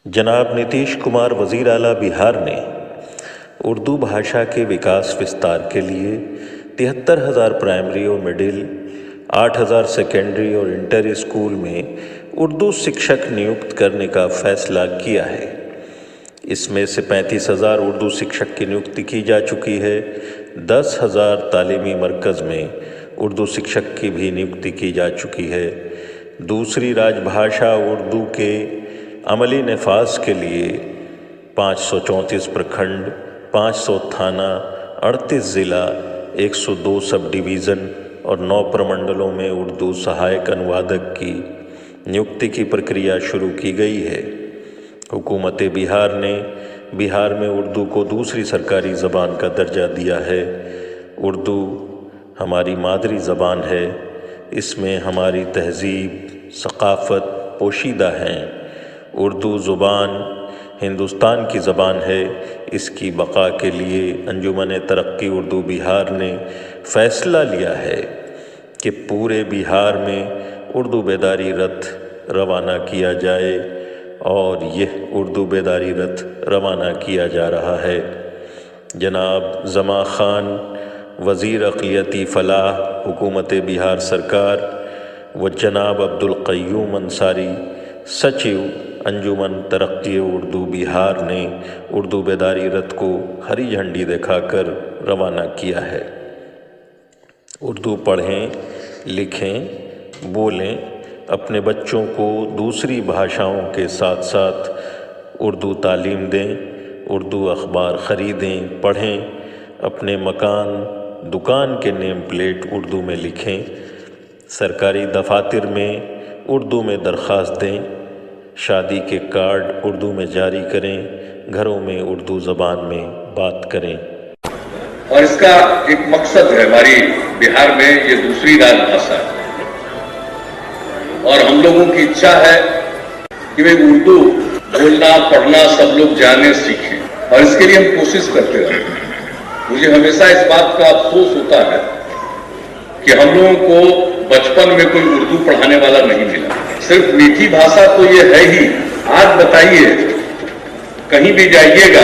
जनाब नीतीश कुमार वज़ीर आला बिहार ने उर्दू भाषा के विकास विस्तार के लिए 73,000 प्राइमरी और मिडिल, 8,000 सेकेंडरी और इंटर स्कूल में उर्दू शिक्षक नियुक्त करने का फैसला किया है। इसमें से 35,000 उर्दू शिक्षक की नियुक्ति की जा चुकी है। 10,000 तालीमी मरकज़ में उर्दू शिक्षक की भी नियुक्ति की जा चुकी है। दूसरी राजभाषा उर्दू के अमली नफाज के लिए 534 प्रखंड, 500 थाना, 38 ज़िला, 102 सब डिवीज़न और 9 प्रमंडलों में उर्दू सहायक अनुवादक की नियुक्ति की प्रक्रिया शुरू की गई है। हुकूमत बिहार ने बिहार में उर्दू को दूसरी सरकारी ज़बान का दर्जा दिया है। उर्दू हमारी मादरी ज़बान है। इसमें हमारी तहज़ीब, सक़ाफ़त पोशीदा हैं। उर्दू ज़ुबान हिंदुस्तान की ज़बान है। इसकी बक़ा के लिए अंजुमन तरक्की उर्दू बिहार ने फ़ैसला लिया है कि पूरे बिहार में उर्दू बेदारी रथ रवाना किया जाए और यह उर्दू बेदारी रथ रवाना किया जा रहा है। जनाब ज़मा ख़ान वज़ीर अक़लियती फ़लाह हुकूमत बिहार सरकार व जनाब अब्दुल क़य्यूम अंसारी सचिव अंजुमन तरक्की उर्दू बिहार ने उर्दू बेदारी रथ को हरी झंडी दिखाकर रवाना किया है। उर्दू पढ़ें, लिखें, बोलें, अपने बच्चों को दूसरी भाषाओं के साथ साथ उर्दू तालीम दें, उर्दू अखबार ख़रीदें, पढ़ें, अपने मकान, दुकान के नेम प्लेट उर्दू में लिखें, सरकारी दफातर में उर्दू में दरख्वास्त दें, शादी के कार्ड उर्दू में जारी करें, घरों में उर्दू ज़बान में बात करें। और इसका एक मकसद है, हमारी बिहार में ये दूसरी राजभाषा है और हम लोगों की इच्छा है कि वे उर्दू बोलना पढ़ना सब लोग जाने सीखें और इसके लिए हम कोशिश करते रहे। मुझे हमेशा इस बात का अफसोस होता है कि हम लोगों को बचपन में कोई उर्दू पढ़ाने वाला नहीं मिला। सिर्फ मीठी भाषा तो ये है ही। आज बताइए, कहीं भी जाइएगा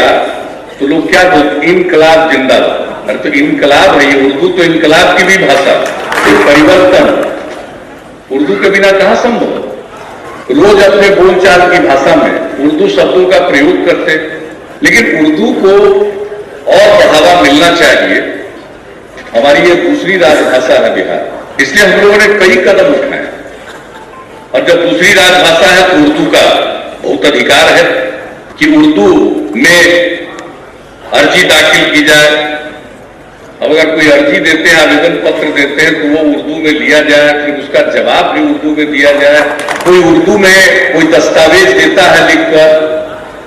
तो लोग क्या बोलते, इनकलाब जिंदाबाद। अरे तो इनकलाब है ये, उर्दू तो इनकलाब की भी भाषा है, परिवर्तन। उर्दू के बिना कहाँ संभव। रोज अपने बोलचाल की भाषा में उर्दू शब्दों का प्रयोग करते, लेकिन उर्दू को और बढ़ावा मिलना चाहिए। हमारी ये दूसरी राजभाषा है बिहार, इसलिए हम लोगों ने कई कदम उठाए और जब दूसरी राजभाषा है तो उर्दू का बहुत अधिकार है कि उर्दू में अर्जी दाखिल की जाए। अब अगर कोई अर्जी देते हैं, आवेदन पत्र देते हैं, तो वो उर्दू में लिया जाए, फिर उसका जवाब भी उर्दू में दिया जाए। कोई उर्दू में कोई दस्तावेज देता है लिखकर,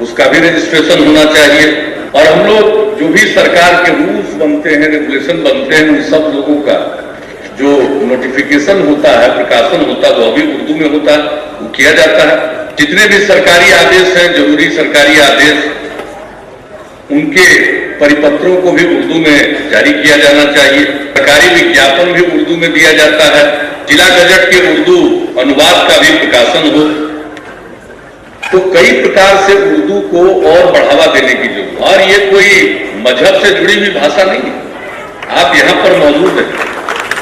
उसका भी रजिस्ट्रेशन होना चाहिए। और हम लोग जो भी सरकार के रूल्स बनते हैं, रेगुलेशन बनते हैं, उन सब लोगों का जो नोटिफिकेशन होता है, प्रकाशन होता है, वो अभी उर्दू में होता है, वो किया जाता है। जितने भी सरकारी आदेश हैं, जरूरी सरकारी आदेश, उनके परिपत्रों को भी उर्दू में जारी किया जाना चाहिए। सरकारी विज्ञापन भी उर्दू में दिया जाता है। जिला गजट के उर्दू अनुवाद का भी प्रकाशन हो। तो कई प्रकार से उर्दू को और बढ़ावा देने की जरूरत। और ये कोई मजहब से जुड़ी हुई भाषा नहीं है। आप यहाँ पर मौजूद हैं,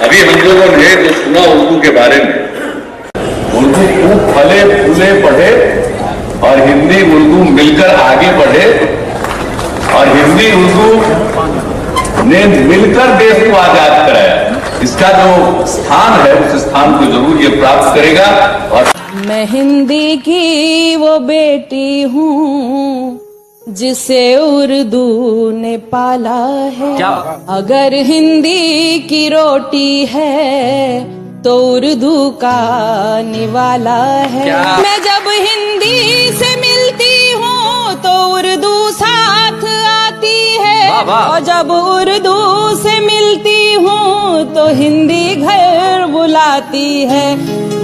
अभी हम लोगों ने जो सुना उर्दू के बारे में, उर्दू खूब फले फूले बढ़े और हिंदी उर्दू मिलकर आगे बढ़े और हिंदी उर्दू ने मिलकर देश को आजाद कराया। इसका जो स्थान है, उस स्थान को जरूर ये प्राप्त करेगा। और मैं हिंदी की वो बेटी हूँ जिसे उर्दू ने पाला है। अगर हिंदी की रोटी है तो उर्दू का निवाला है। मैं जब हिंदी से मिलती हूँ तो उर्दू साथ आती है, और जब उर्दू से मिलती हूँ तो हिंदी घर बुला रुलाती है।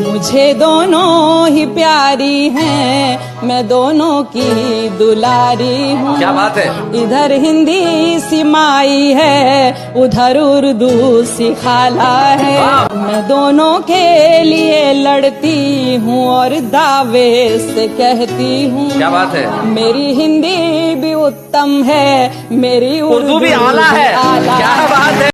मुझे दोनों ही प्यारी हैं, मैं दोनों की दुलारी हूँ। क्या बात है। इधर हिंदी सिमाई है, उधर उर्दू सिखाला है। मैं दोनों के लिए लड़ती हूँ और दावे से कहती हूँ। क्या बात है। मेरी हिंदी भी उत्तम है, मेरी उर्दू भी आला है। आला क्या बात है।